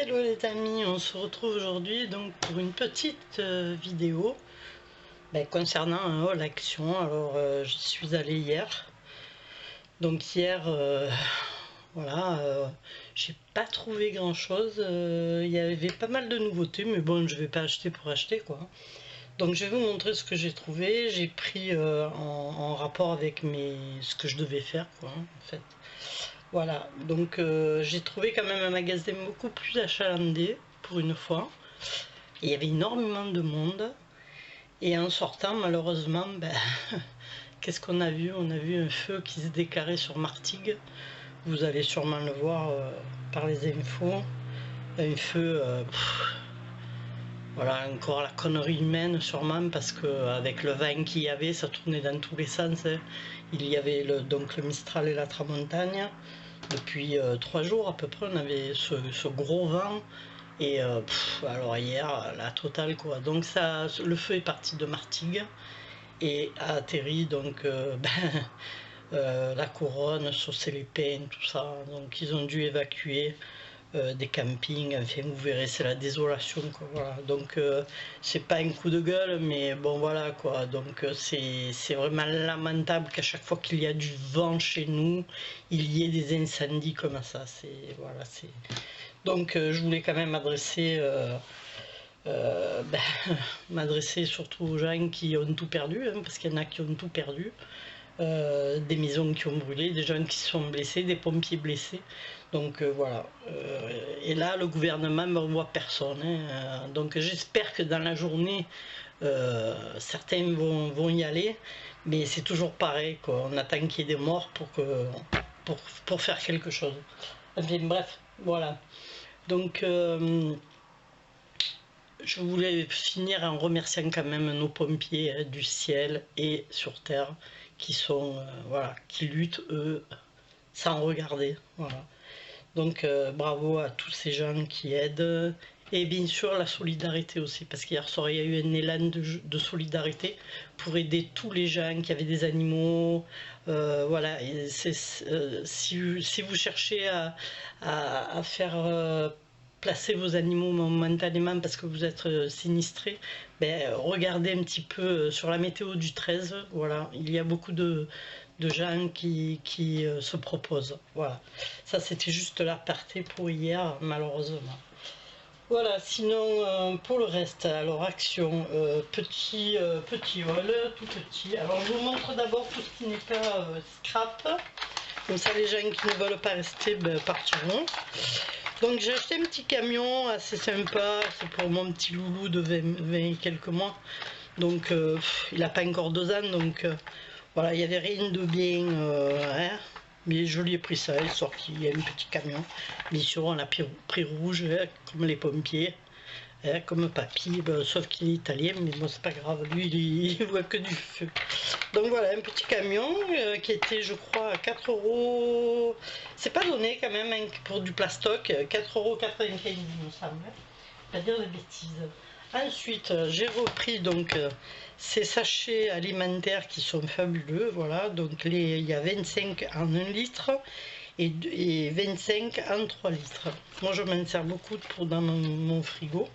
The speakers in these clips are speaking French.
Hello les amis, on se retrouve aujourd'hui donc pour une petite vidéo concernant un haul action. Alors j'y suis allée hier. Donc hier, voilà, j'ai pas trouvé grand chose. Il y avait pas mal de nouveautés, mais bon, je vais pas acheter pour acheter quoi. Donc je vais vous montrer ce que j'ai trouvé. J'ai pris en rapport avec ce que je devais faire quoi, en fait. Voilà, donc j'ai trouvé quand même un magasin beaucoup plus achalandé pour une fois. Et il y avait énormément de monde. Et en sortant, malheureusement, qu'est-ce qu'on a vu? On a vu un feu qui se déclarait sur Martigues. Vous allez sûrement le voir par les infos. Un feu, voilà, encore la connerie humaine sûrement, parce qu'avec le vent qu'il y avait, ça tournait dans tous les sens. Hein. Il y avait donc le Mistral et la Tramontagne. Depuis 3 jours à peu près, on avait ce gros vent. Et alors hier, la totale quoi. Donc ça, le feu est parti de Martigues et a atterri donc la Couronne, Saucé-les-Pins, tout ça. Donc ils ont dû évacuer des campings. Enfin vous verrez, c'est la désolation quoi. Voilà. Donc c'est pas un coup de gueule, mais bon voilà quoi. Donc c'est vraiment lamentable qu'à chaque fois qu'il y a du vent chez nous, il y ait des incendies comme ça. C'est voilà, c'est. Donc je voulais quand même m'adresser surtout aux gens qui ont tout perdu, hein, parce qu'il y en a qui ont tout perdu. Des maisons qui ont brûlé, des gens qui se sont blessés, des pompiers blessés. Donc voilà. Et là, le gouvernement ne revoit personne. Hein. Donc j'espère que dans la journée, certains vont y aller. Mais c'est toujours pareil, quoi. On attend qu'il y ait des morts pour faire quelque chose. Enfin bref, voilà. Donc je voulais finir en remerciant quand même nos pompiers hein, du ciel et sur terre qui sont voilà, qui luttent eux sans regarder. Voilà. Donc bravo à tous ces gens qui aident et bien sûr la solidarité aussi, parce qu'hier soir il y a eu un élan de solidarité pour aider tous les gens qui avaient des animaux. Voilà, et si vous cherchez à faire placer vos animaux momentanément parce que vous êtes sinistrés, regardez un petit peu sur la météo du 13, voilà, il y a beaucoup de gens qui se proposent. Voilà, ça c'était juste l'aparté pour hier, malheureusement. Voilà, sinon pour le reste, alors action, petit haul, tout petit. Alors je vous montre d'abord tout ce qui n'est pas scrap, comme ça les gens qui ne veulent pas rester partiront. Donc j'ai acheté un petit camion assez sympa, c'est pour mon petit loulou de 20 et quelques mois. Donc il n'a pas encore 2 ans, donc voilà, il n'y avait rien de bien, hein, mais je lui ai pris ça, histoire qu'il y a un petit camion. Bien sûr, on l'a pris rouge, hein, comme les pompiers, hein, comme papy, sauf qu'il est italien, mais bon, c'est pas grave, lui, il voit que du feu. Donc voilà, un petit camion qui était, je crois, à 4 €. C'est pas donné quand même hein, pour du plastoc, 4,95 €, il me semble. Pas dire de bêtises. Ensuite, j'ai repris donc ces sachets alimentaires qui sont fabuleux. Voilà, donc il y a 25 en 1 litre et 25 en 3 litres. Moi, je m'en sers beaucoup dans mon frigo.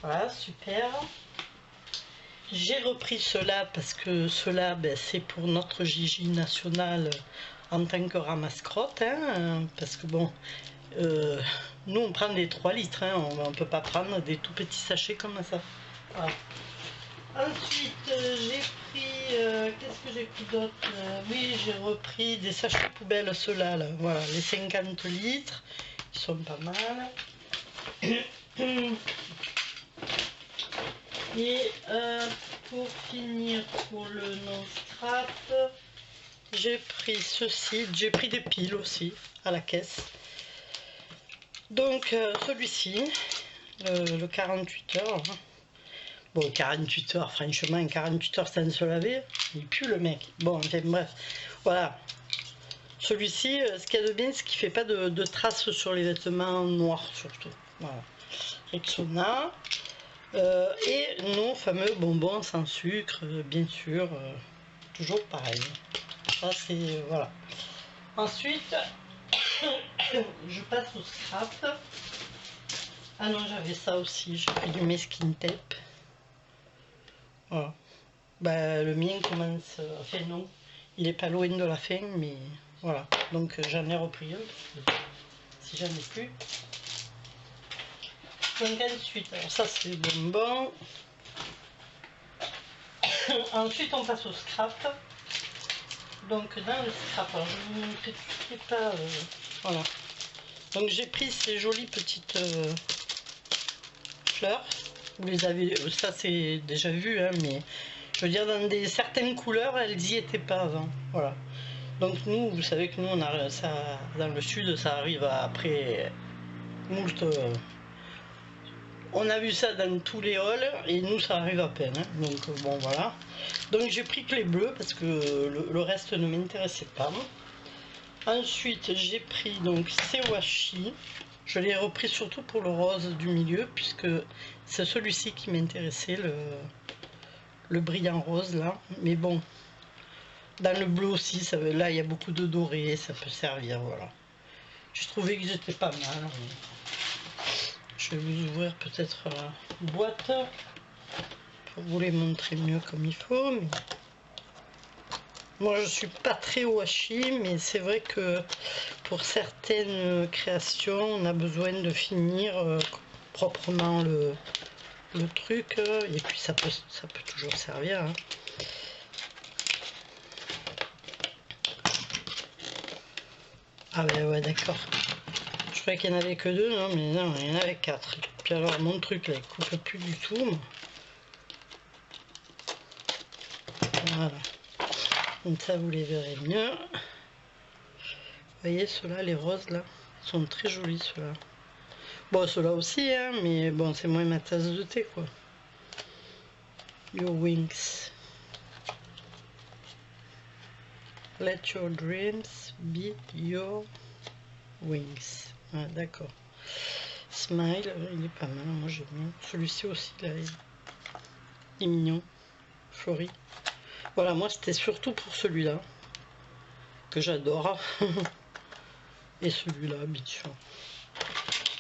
Voilà, super. J'ai repris cela parce que cela, c'est pour notre Gigi national en tant que ramasse-crotte, hein, parce que bon, nous on prend des 3 litres, hein, on ne peut pas prendre des tout petits sachets comme ça. Voilà. Ensuite, j'ai pris, qu'est-ce que j'ai pris d'autre? Oui, j'ai repris des sachets poubelles, ceux-là, là, voilà, les 50 litres, ils sont pas mal. Et pour finir, pour le non-scrap, j'ai pris ceci, j'ai pris des piles aussi à la caisse. Donc celui-ci, le 48 heures. Bon, 48 heures, franchement, 48 heures sans se laver, il pue le mec. Bon, enfin bref, voilà. Celui-ci, ce qu'il y a de bien, c'est qu'il ne fait pas de traces sur les vêtements noirs surtout. Voilà. Rexona. Et nos fameux bonbons sans sucre, bien sûr, toujours pareil. Ça c'est voilà. Ensuite, je passe au scrap. Ah non, j'avais ça aussi, j'ai pris du Meskin Tape. Voilà. Bah, le mien commence, enfin non, il est pas loin de la fin, mais voilà. Donc j'en ai repris un, parce que si j'en ai plus. Donc ensuite, alors ça c'est bonbon. Ensuite on passe au scrap. Donc dans le scrap, alors je vais vous montrer tout ce qui est pas... voilà. Donc j'ai pris ces jolies petites fleurs. Vous les avez, ça c'est déjà vu, hein, mais je veux dire dans certaines couleurs, elles y étaient pas avant. Voilà. Donc nous, vous savez que nous, on a ça dans le sud, ça arrive après moult. On a vu ça dans tous les halls et nous, ça arrive à peine. Hein. Donc bon, voilà. Donc j'ai pris que les bleus parce que le reste ne m'intéressait pas. Ensuite, j'ai pris donc ces washi. Je l'ai repris surtout pour le rose du milieu puisque c'est celui-ci qui m'intéressait, le brillant rose là. Mais bon, dans le bleu aussi, ça, là il y a beaucoup de doré, ça peut servir, voilà. J'ai trouvé qu'ils étaient pas mal. Je vais vous ouvrir peut-être la boîte pour vous les montrer mieux comme il faut. Mais... moi je suis pas très washi, mais c'est vrai que pour certaines créations, on a besoin de finir proprement le truc, et puis ça peut toujours servir. Hein. Ah ben ouais, d'accord. Je croyais qu'il n'y en avait que deux, non, mais non, il y en avait quatre. Puis alors mon truc là, il coupe plus du tout. Voilà. Comme ça vous les verrez mieux. Vous voyez ceux-là, les roses là, sont très jolis ceux-là. Bon, ceux-là aussi, hein, mais bon, c'est moins ma tasse de thé quoi. Your wings. Let your dreams be your wings. Ah, d'accord. Smile, il est pas mal, moi j'aime bien. Celui-ci aussi, là, il est mignon. Fleuri. Voilà, moi c'était surtout pour celui-là que j'adore. Et celui-là, bien sûr.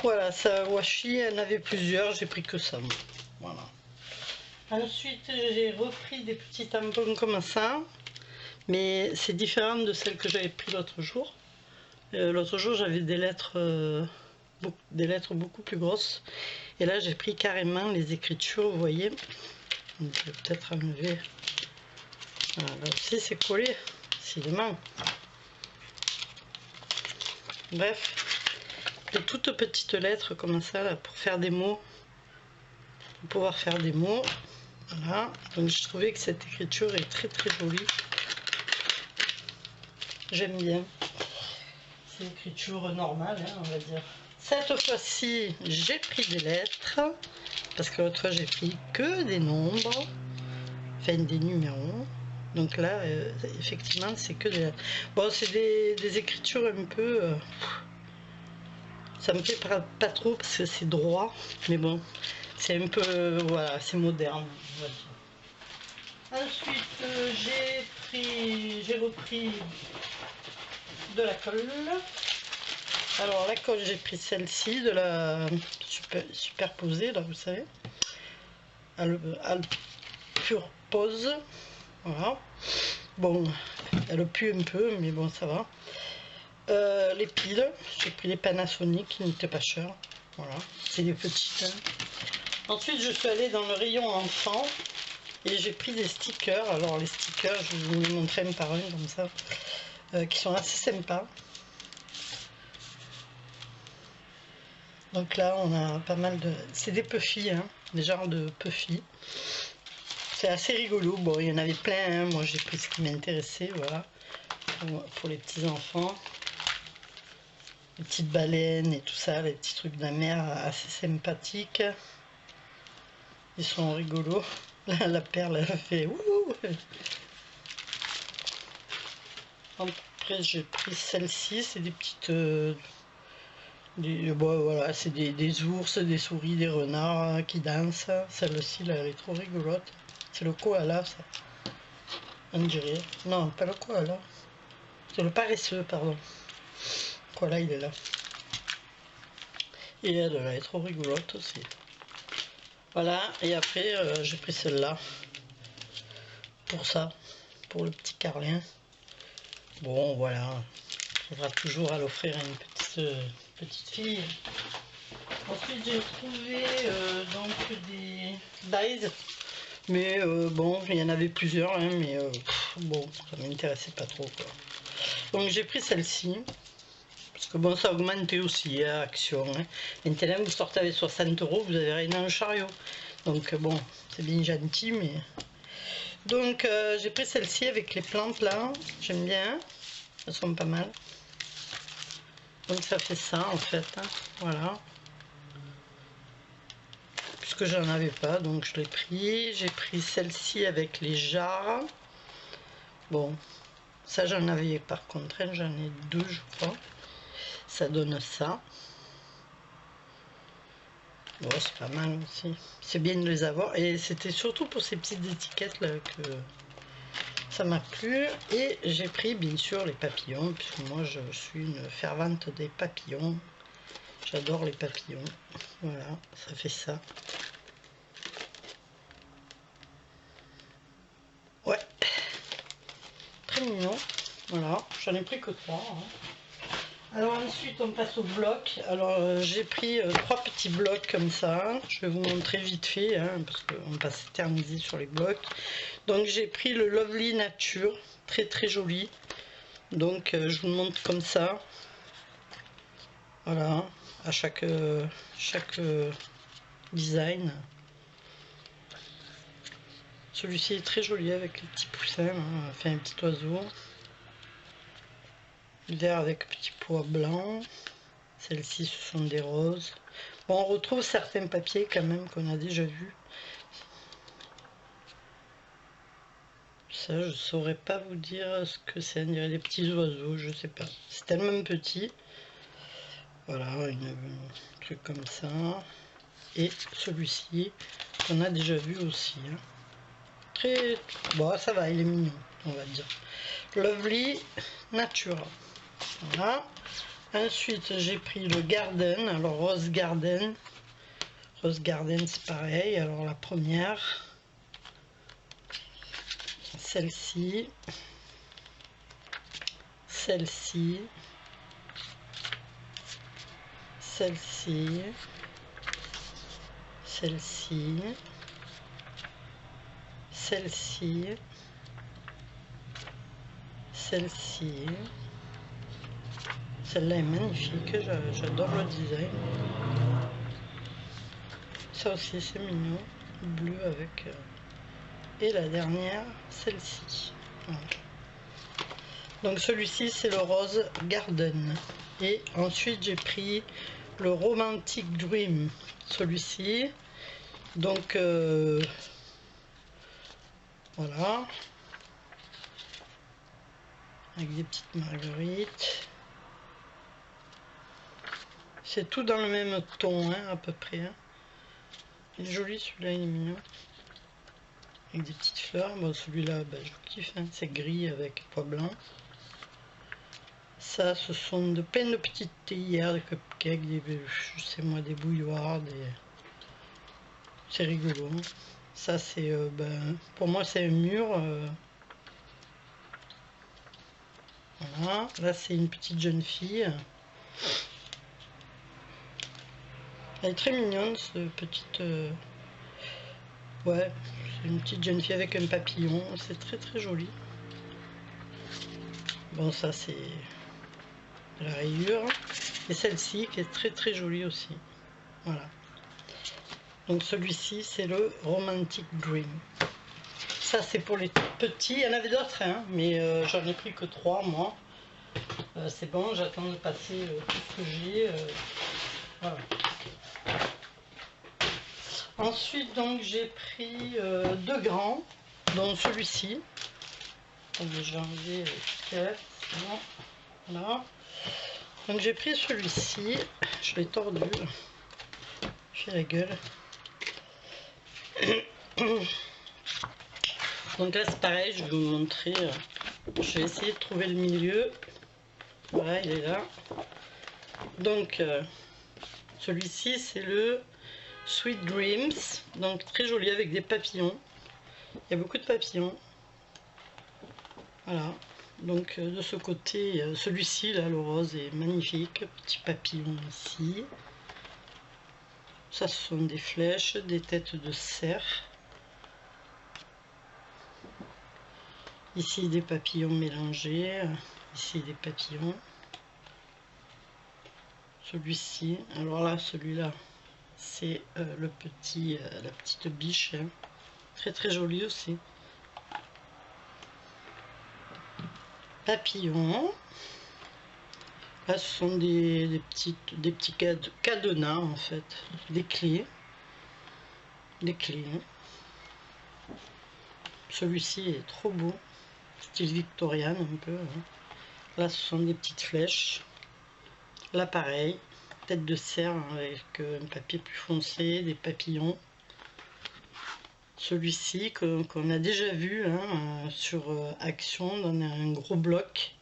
Voilà, ça washi, elle en avait plusieurs, j'ai pris que ça. Voilà. Ensuite, j'ai repris des petits tampons comme ça, mais c'est différent de celles que j'avais pris l'autre jour. L'autre jour, j'avais des lettres beaucoup plus grosses. Et là, j'ai pris carrément les écritures, vous voyez. Donc, je vais peut-être enlever. Voilà, là aussi, c'est collé, décidément. Bref, des toutes petites lettres comme ça, là, pour faire des mots. Pour pouvoir faire des mots. Voilà. Donc, je trouvais que cette écriture est très très jolie. J'aime bien. C'est l'écriture normale, hein, on va dire. Cette fois-ci, j'ai pris des lettres. Parce que l'autre fois, j'ai pris que des nombres. Enfin, des numéros. Donc là, effectivement, c'est que des... bon, c'est des écritures un peu... ça me fait pas trop parce que c'est droit. Mais bon, c'est un peu... voilà, c'est moderne, on va dire. Ensuite, j'ai repris de la colle. Alors, la colle, j'ai pris celle-ci, de la superposée, là, vous savez. Pure pose. Voilà. Bon, elle pue un peu, mais bon, ça va. Les piles, j'ai pris les Panasonic qui n'étaient pas chers. Voilà, c'est des petites. Hein. Ensuite, je suis allée dans le rayon enfant et j'ai pris des stickers. Alors, les stickers, je vais vous les montrer un par un comme ça, qui sont assez sympas. Donc là, on a pas mal de... c'est des Puffy, hein, des genres de Puffy. C'est assez rigolo. Bon, il y en avait plein. Hein. Moi, j'ai pris ce qui m'intéressait, voilà, pour les petits enfants. Les petites baleines et tout ça, les petits trucs de la mer assez sympathiques. Ils sont rigolos. La perle, elle fait ouh. Après, j'ai pris celle-ci. C'est des petites... bon, voilà, c'est des ours, des souris, des renards qui dansent. Celle-ci, là, elle est trop rigolote. C'est le koala, ça. On dirait. Non, pas le koala. C'est le paresseux, pardon. Le koala, il est là. Et elle est trop rigolote aussi. Voilà, et après j'ai pris celle-là. Pour ça, pour le petit Carlin. Bon voilà, il faudra toujours à l'offrir à une petite fille. Ensuite j'ai trouvé donc des dies. Mais bon, il y en avait plusieurs, hein, mais bon, ça m'intéressait pas trop quoi. Donc j'ai pris celle-ci. Parce que bon, ça a augmenté aussi, hein, Action. Hein. Maintenant, vous sortez avec 60 €, vous avez rien dans le chariot. Donc bon, c'est bien gentil, mais... Donc j'ai pris celle-ci avec les plantes là. J'aime bien. Elles sont pas mal. Donc ça fait ça en fait. Hein. Voilà. Puisque j'en avais pas, donc je l'ai pris. J'ai pris celle-ci avec les jarres. Bon, ça j'en avais par contre, hein, j'en ai deux je crois. Ça donne ça. Bon, c'est pas mal aussi. C'est bien de les avoir. Et c'était surtout pour ces petites étiquettes là que ça m'a plu. Et j'ai pris bien sûr les papillons, puisque moi je suis une fervente des papillons. J'adore les papillons. Voilà, ça fait ça. Ouais. Très mignon. Voilà, j'en ai pris que 3. Hein. Alors ensuite on passe au bloc. Alors j'ai pris 3 petits blocs comme ça. Je vais vous montrer vite fait hein, parce qu'on passe s'éterniser sur les blocs. Donc j'ai pris le Lovely Nature, très très joli. Donc je vous le montre comme ça. Voilà, à chaque design. Celui-ci est très joli avec les petits poussins, hein, enfin un petit oiseau. Vert avec petit pois blanc. Celles-ci ce sont des roses. Bon, on retrouve certains papiers quand même qu'on a déjà vus. Ça je saurais pas vous dire ce que c'est, on dirait des petits oiseaux, je sais pas. C'est tellement petit. Voilà, un truc comme ça. Et celui-ci qu'on a déjà vu aussi. Hein. Très bon, ça va, il est mignon, on va dire. Lovely Nature. Voilà. Ensuite, j'ai pris le Garden. Alors, Rose Garden. Rose Garden, c'est pareil. Alors, la première. Celle-ci. Celle-ci. Celle-ci. Celle-ci. Celle-ci. Celle-ci. Celle-là est magnifique, j'adore le design. Ça aussi c'est mignon, bleu avec... Et la dernière, celle-ci. Voilà. Donc celui-ci c'est le Rose Garden. Et ensuite j'ai pris le Romantic Dream, celui-ci. Donc voilà. Avec des petites marguerites. C'est tout dans le même ton, hein, à peu près. Hein. Il est joli celui-là, il est mignon. Avec des petites fleurs. Bon, celui-là, ben, je kiffe. Hein. C'est gris avec pois blanc. Ça, ce sont plein de petites théières, des cupcakes, je sais moi, des bouilloires, c'est rigolo. Ça, c'est, ben, pour moi, c'est un mur. Voilà. Là, c'est une petite jeune fille. Elle est très mignonne, cette petite... ouais, c'est une petite jeune fille avec un papillon. C'est très très joli. Bon, ça, c'est la rayure. Et celle-ci, qui est très très jolie aussi. Voilà. Donc, celui-ci, c'est le Romantic Dream. Ça, c'est pour les petits. Il y en avait d'autres, hein, mais j'en ai pris que 3, moi. C'est bon, j'attends de passer tout ce que j'ai. Voilà. Ensuite, donc, j'ai pris 2 grands, dont celui-ci. J'ai enlevé l'étiquette. Voilà. Donc, j'ai pris celui-ci. Je l'ai tordu. Je fais la gueule. Donc là, c'est pareil, je vais vous montrer. Je vais essayer de trouver le milieu. Voilà, il est là. Donc, Celui-ci c'est le Sweet Dreams, donc très joli avec des papillons. Il y a beaucoup de papillons. Voilà, donc de ce côté, celui-ci là, le rose est magnifique, petit papillon ici. Ça, ce sont des flèches, des têtes de cerf. Ici des papillons mélangés, ici des papillons. Celui-ci, alors là, celui-là, c'est le petit, la petite biche, hein. Très très joli aussi. Papillons. Là, ce sont des petits cadenas en fait, des clés. Des clés. Celui-ci est trop beau, style victorian un peu. Hein. Là, ce sont des petites flèches. Là, pareil, tête de cerf avec un papier plus foncé, des papillons. Celui-ci qu'on a déjà vu hein, sur Action dans un gros bloc.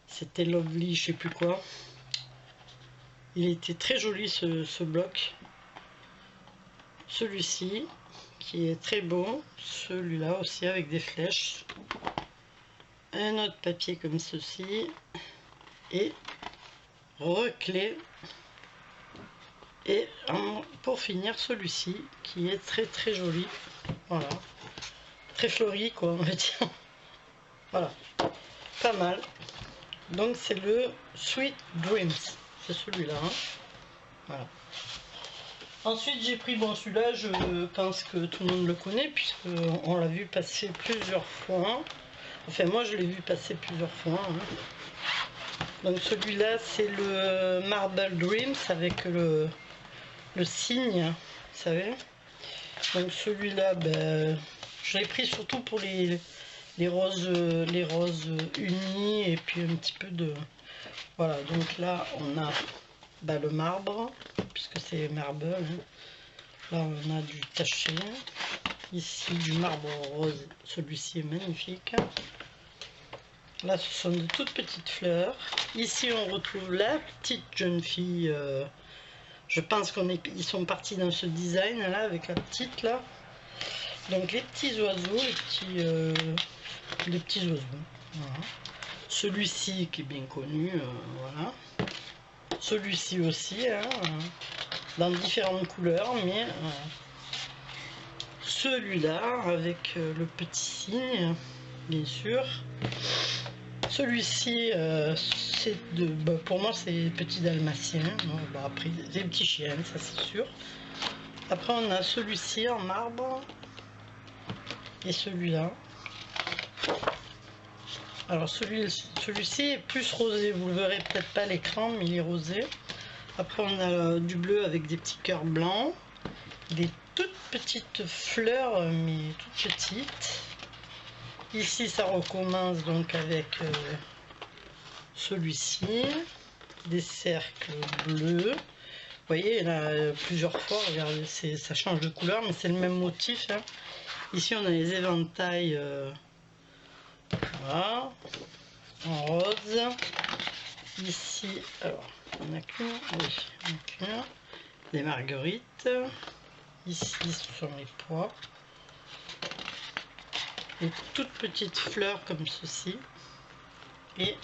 C'était Lovely, je sais plus quoi. Il était très joli ce bloc. Celui-ci qui est très beau. Celui-là aussi avec des flèches. Un autre papier comme ceci. Et reclé. Et pour finir celui-ci qui est très très joli. Voilà. Très fleuri quoi on va dire. Voilà. Pas mal. Donc c'est le Sweet Dreams. C'est celui-là. Hein. Voilà. Ensuite j'ai pris, bon celui-là je pense que tout le monde le connaît puisqu'on l'a vu passer plusieurs fois. Enfin moi je l'ai vu passer plusieurs fois. Hein. Donc celui-là c'est le Marble Dreams avec le cygne, vous savez. Donc celui-là, ben, je l'ai pris surtout pour les roses unies et puis un petit peu de... Voilà, donc là on a ben, le marbre, puisque c'est marble. Hein. Là on a du taché. Ici du marbre rose, celui-ci est magnifique. Là ce sont de toutes petites fleurs. Ici on retrouve la petite jeune fille. Je pense qu'ils sont partis dans ce design là avec la petite là. Donc les petits oiseaux, les petits oiseaux. Voilà. Celui-ci qui est bien connu, voilà. Celui-ci aussi, hein, dans différentes couleurs, mais celui-là avec le petit cygne, bien sûr. Celui-ci, pour moi c'est petit dalmatien. Bon, après des petits chiens, ça c'est sûr. Après on a celui-ci en marbre et celui-là. Alors celui-ci est plus rosé, vous le verrez peut-être pas à l'écran, mais il est rosé. Après on a du bleu avec des petits cœurs blancs, des toutes petites fleurs, mais toutes petites. Ici ça recommence donc avec celui-ci, des cercles bleus. Vous voyez là plusieurs fois, regardez, ça change de couleur, mais c'est le même motif. Hein. Ici on a les éventails, voilà, en rose. Ici, alors on a qu'une, oui, on a qu'une, des marguerites. Ici ce sont les pois. Des toutes petites fleurs comme ceci. Et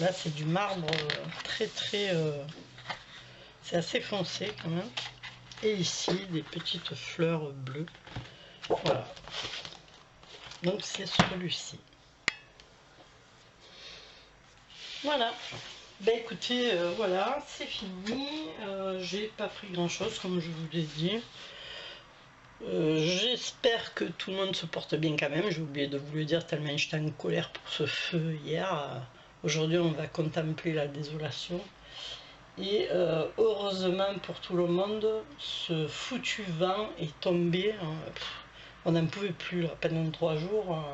là c'est du marbre très très c'est assez foncé quand même. Et ici des petites fleurs bleues. Voilà, donc c'est celui-ci. Voilà, ben écoutez, voilà, c'est fini. J'ai pas pris grand chose comme je vous l'ai dit. J'espère que tout le monde se porte bien quand même. J'ai oublié de vous le dire tellement j'étais en colère pour ce feu hier. Aujourd'hui on va contempler la désolation. Et heureusement pour tout le monde, ce foutu vent est tombé. On n'en pouvait plus là, pendant 3 jours.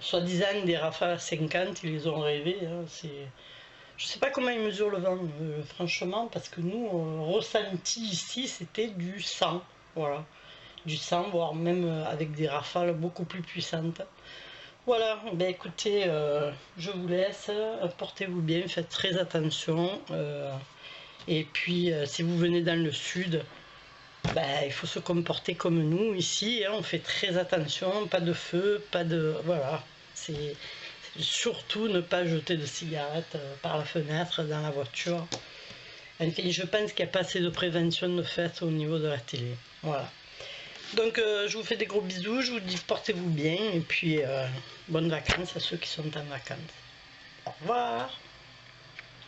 Soi-disant des rafales à 50, ils les ont rêvés. Hein, je sais pas comment ils mesurent le vent, franchement, parce que nous, ressenti ici, c'était du 100. Voilà. Du 100, voire même avec des rafales beaucoup plus puissantes. Voilà, ben écoutez, je vous laisse, portez-vous bien, faites très attention, Et puis si vous venez dans le sud, ben, il faut se comporter comme nous ici, hein, on fait très attention, pas de feu, pas de... Voilà, c'est surtout ne pas jeter de cigarettes par la fenêtre, dans la voiture. Enfin, je pense qu'il n'y a pas assez de prévention de fait au niveau de la télé. Voilà. Donc je vous fais des gros bisous, je vous dis portez-vous bien et puis bonnes vacances à ceux qui sont en vacances. Au revoir.